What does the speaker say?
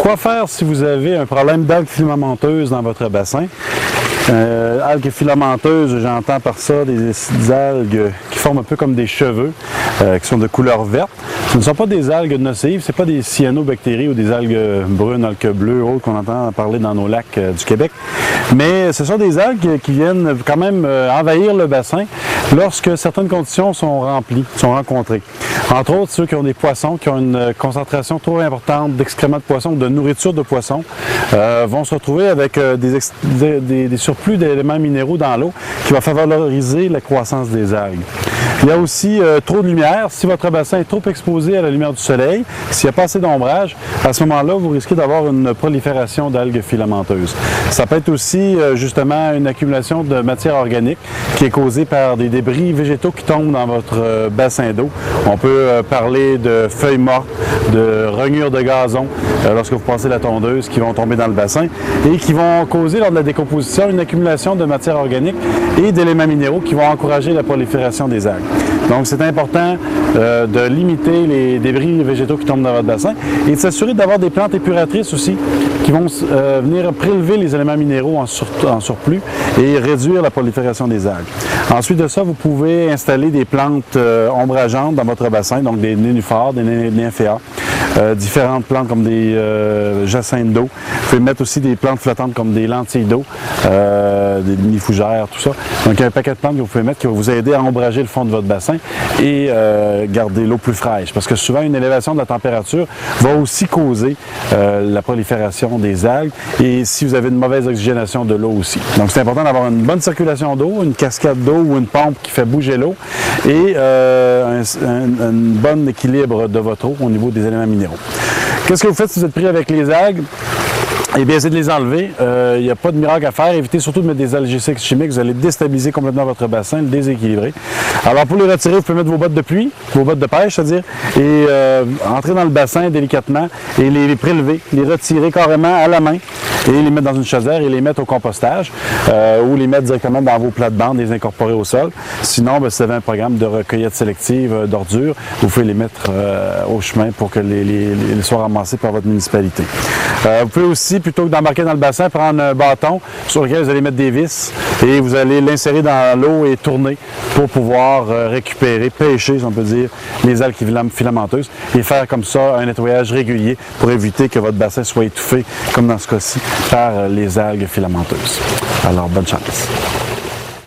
Quoi faire si vous avez un problème d'algues filamenteuses dans votre bassin? Algues filamenteuses, j'entends par ça des algues qui forment un peu comme des cheveux, qui sont de couleur verte. Ce ne sont pas des algues nocives, ce n'est pas des cyanobactéries ou des algues brunes, algues bleues, autres qu'on entend parler dans nos lacs du Québec. Mais ce sont des algues qui viennent quand même envahir le bassin lorsque certaines conditions sont remplies, sont rencontrées. Entre autres, ceux qui ont des poissons, qui ont une concentration trop importante d'excréments de poissons ou de nourriture de poissons, vont se retrouver avec des surplus d'éléments minéraux dans l'eau qui va favoriser la croissance des algues. Il y a aussi trop de lumière. Si votre bassin est trop exposé à la lumière du soleil, s'il n'y a pas assez d'ombrage, à ce moment-là, vous risquez d'avoir une prolifération d'algues filamenteuses. Ça peut être aussi justement une accumulation de matière organique qui est causée par des débris végétaux qui tombent dans votre bassin d'eau. On peut parler de feuilles mortes, de rognures de gazon lorsque vous passez la tondeuse qui vont tomber dans le bassin et qui vont causer lors de la décomposition une accumulation de matière organique et d'éléments minéraux qui vont encourager la prolifération des algues. Donc, c'est important de limiter les débris végétaux qui tombent dans votre bassin et de s'assurer d'avoir des plantes épuratrices aussi qui vont venir prélever les éléments minéraux en surplus et réduire la prolifération des algues. Ensuite de ça, vous pouvez installer des plantes ombrageantes dans votre bassin, donc des nénuphars, des nymphéas, différentes plantes comme des jacinthes d'eau. Vous pouvez mettre aussi des plantes flottantes comme des lentilles d'eau, des mini-fougères, tout ça. Donc, il y a un paquet de plantes que vous pouvez mettre qui va vous aider à ombrager le fond de votre bassin et garder l'eau plus fraîche. Parce que souvent, une élévation de la température va aussi causer la prolifération des algues et si vous avez une mauvaise oxygénation de l'eau aussi. Donc, c'est important d'avoir une bonne circulation d'eau, une cascade d'eau ou une pompe qui fait bouger l'eau et un bon équilibre de votre eau au niveau des éléments minéraux. Qu'est-ce que vous faites si vous êtes pris avec les algues? Eh bien, essayez de les enlever. Il n'y a pas de miracle à faire. Évitez surtout de mettre des algésiques chimiques. Vous allez déstabiliser complètement votre bassin, le déséquilibrer. Alors, pour les retirer, vous pouvez mettre vos bottes de pluie, vos bottes de pêche, c'est-à-dire, et entrer dans le bassin délicatement et les prélever, les retirer carrément à la main et les mettre dans une chaudière et les mettre au compostage ou les mettre directement dans vos plates-bandes et les incorporer au sol. Sinon, si vous avez un programme de recueillette sélective d'ordures, vous pouvez les mettre au chemin pour que les soient ramassés par votre municipalité. Vous pouvez aussi, plutôt que d'embarquer dans le bassin, prendre un bâton sur lequel vous allez mettre des vis et vous allez l'insérer dans l'eau et tourner pour pouvoir récupérer, pêcher, si on peut dire, les algues filamenteuses et faire comme ça un nettoyage régulier pour éviter que votre bassin soit étouffé, comme dans ce cas-ci, par les algues filamenteuses. Alors, bonne chance!